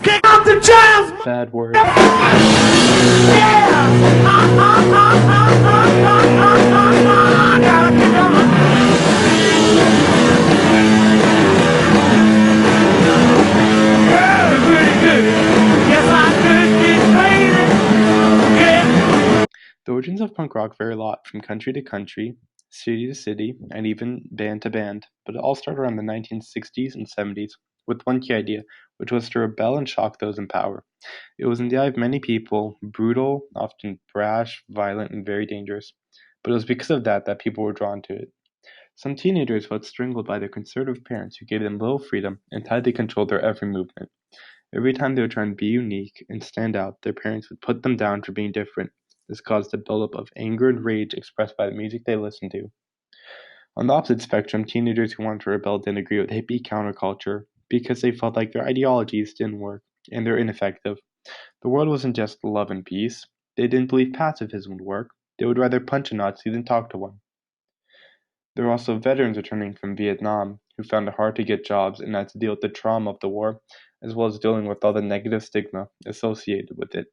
Kick out the jazz! Bad word. The origins of punk rock vary a lot from country to country, city to city, and even band to band, but it all started around the 1960s and 70s with one key idea, which was to rebel and shock those in power. It was in the eye of many people brutal, often brash, violent, and very dangerous, but it was because of that people were drawn to it. Some teenagers felt strangled by their conservative parents who gave them little freedom and tightly controlled their every movement. Every time they would try and be unique and stand out, their parents would put them down for being different. This caused a buildup of anger and rage expressed by the music they listened to. On the opposite spectrum, teenagers who wanted to rebel didn't agree with hippie counterculture because they felt like their ideologies didn't work and they're ineffective. The world wasn't just love and peace. They didn't believe pacifism would work. They would rather punch a Nazi than talk to one. There were also veterans returning from Vietnam who found it hard to get jobs and had to deal with the trauma of the war, as well as dealing with all the negative stigma associated with it.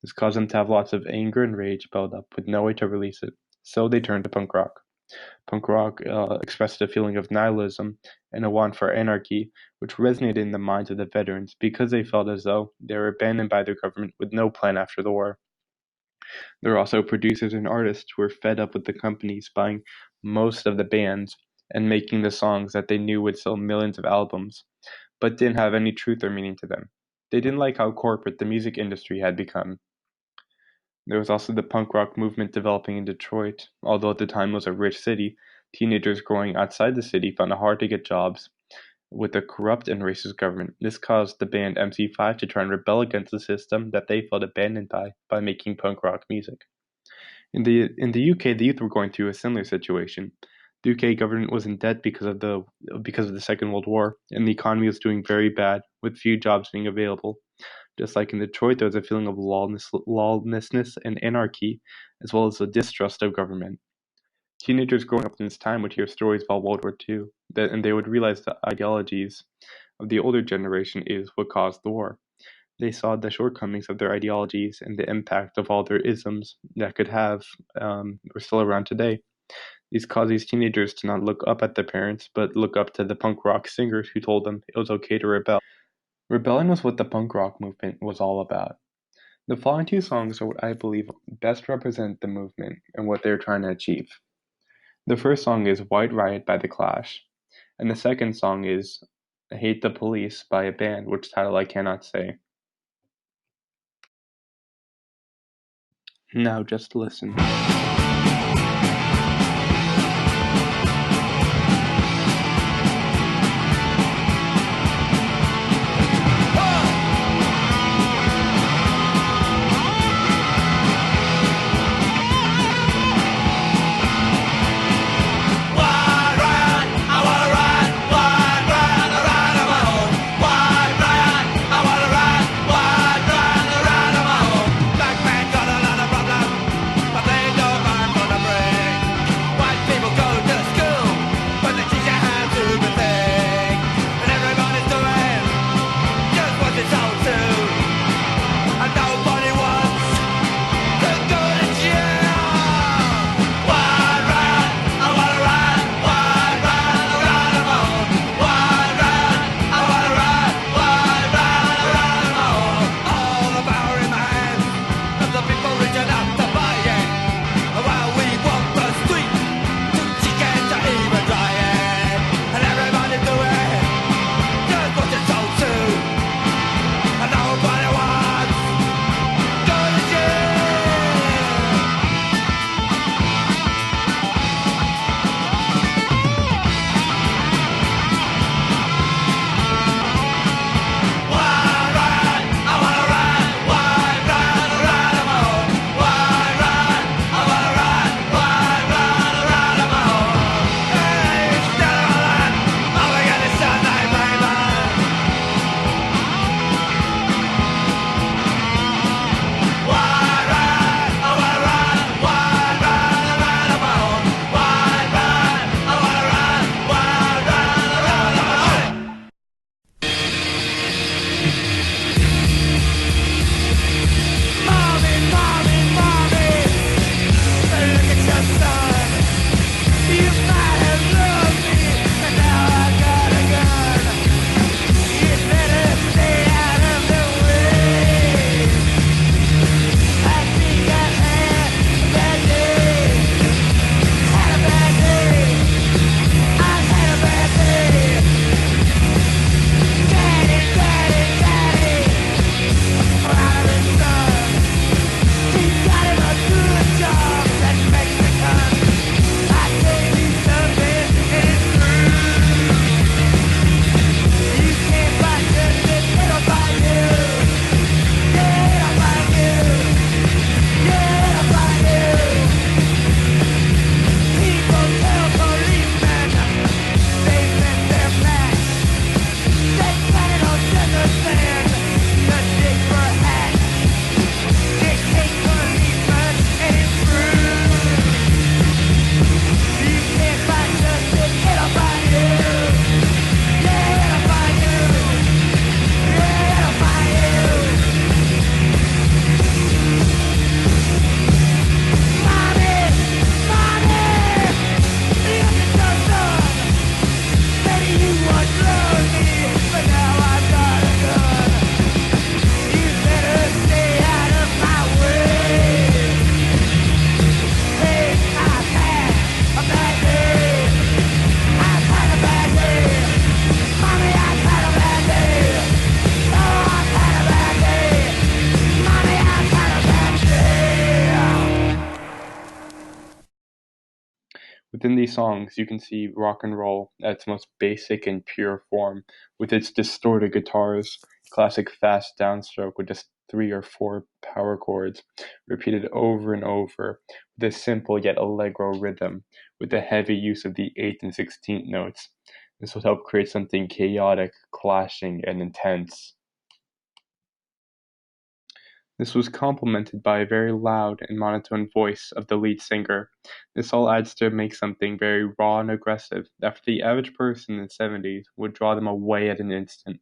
This caused them to have lots of anger and rage build up with no way to release it, so they turned to punk rock. Punk rock expressed a feeling of nihilism and a want for anarchy, which resonated in the minds of the veterans because they felt as though they were abandoned by their government with no plan after the war. There were also producers and artists who were fed up with the companies buying most of the bands and making the songs that they knew would sell millions of albums, but didn't have any truth or meaning to them. They didn't like how corporate the music industry had become. There was also the punk rock movement developing in Detroit. Although at the time it was a rich city, teenagers growing outside the city found it hard to get jobs with a corrupt and racist government. This caused the band MC5 to try and rebel against the system that they felt abandoned by making punk rock music. In the UK, the youth were going through a similar situation. The UK government was in debt because of the Second World War, and the economy was doing very bad, with few jobs being available. Just like in Detroit, there was a feeling of lawlessness and anarchy, as well as a distrust of government. Teenagers growing up in this time would hear stories about World War II, and they would realize the ideologies of the older generation is what caused the war. They saw the shortcomings of their ideologies and the impact of all their isms that could have were still around today. These caused these teenagers to not look up at their parents, but look up to the punk rock singers who told them it was okay to rebel. Rebellion was what the punk rock movement was all about. The following two songs are what I believe best represent the movement and what they're trying to achieve. The first song is White Riot by The Clash, and the second song is Hate the Police by a band which title I cannot say. Now just listen. Within these songs, you can see rock and roll at its most basic and pure form, with its distorted guitars, classic fast downstroke with just 3 or 4 power chords, repeated over and over, with a simple yet allegro rhythm, with the heavy use of the 8th and 16th notes. This would help create something chaotic, clashing, and intense. This was complemented by a very loud and monotone voice of the lead singer. This all adds to make something very raw and aggressive that for the average person in the 70s would draw them away at an instant.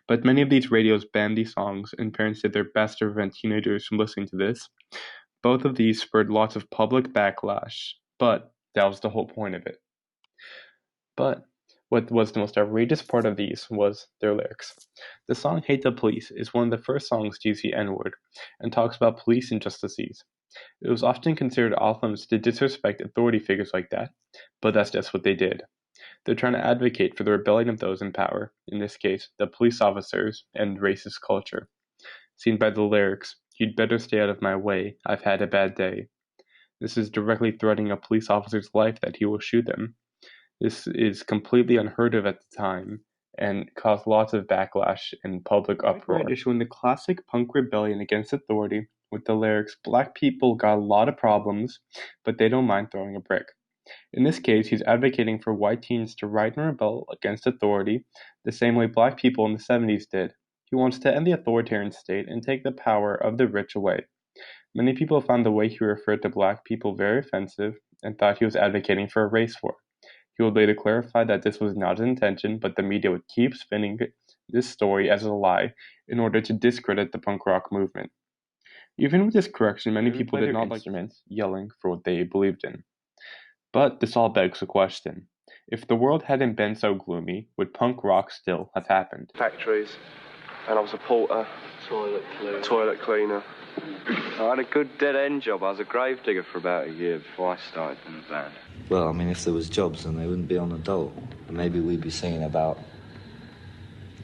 But many of these radios banned these songs, and parents did their best to prevent teenagers from listening to this. Both of these spurred lots of public backlash, but that was the whole point of it. But what was the most outrageous part of these was their lyrics. The song Hate the Police is one of the first songs to use the N-word and talks about police injustices. It was often considered off limits to disrespect authority figures like that, but that's just what they did. They're trying to advocate for the rebellion of those in power, in this case, the police officers and racist culture. Seen by the lyrics, "You'd better stay out of my way, I've had a bad day." This is directly threatening a police officer's life that he will shoot them. This is completely unheard of at the time and caused lots of backlash and public uproar. Issuing the classic punk rebellion against authority with the lyrics, "Black people got a lot of problems, but they don't mind throwing a brick." In this case, he's advocating for white teens to riot and rebel against authority the same way black people in the 70s did. He wants to end the authoritarian state and take the power of the rich away. Many people found the way he referred to black people very offensive and thought he was advocating for a race war. He would later clarify that this was not his intention, but the media would keep spinning this story as a lie in order to discredit the punk rock movement. Even with this correction, many people did not like instruments yelling for what they believed in. But this all begs the question. If the world hadn't been so gloomy, would punk rock still have happened? Factories, and I was a porter, toilet cleaner. I had a good dead-end job. I was a gravedigger for about a year before I started in the band. Well, I mean, if there was jobs, then they wouldn't be on the dole. And maybe we'd be singing about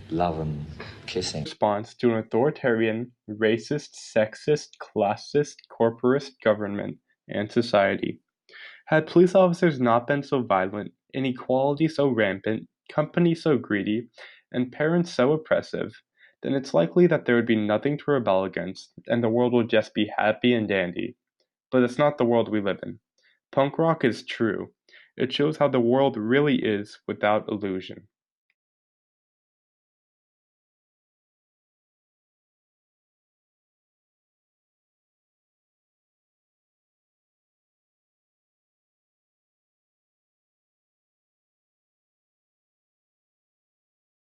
love and kissing. Response to an authoritarian, racist, sexist, classist, corporatist government and society. Had police officers not been so violent, inequality so rampant, companies so greedy, and parents so oppressive, then it's likely that there would be nothing to rebel against, and the world would just be happy and dandy. But it's not the world we live in. Punk rock is true. It shows how the world really is without illusion.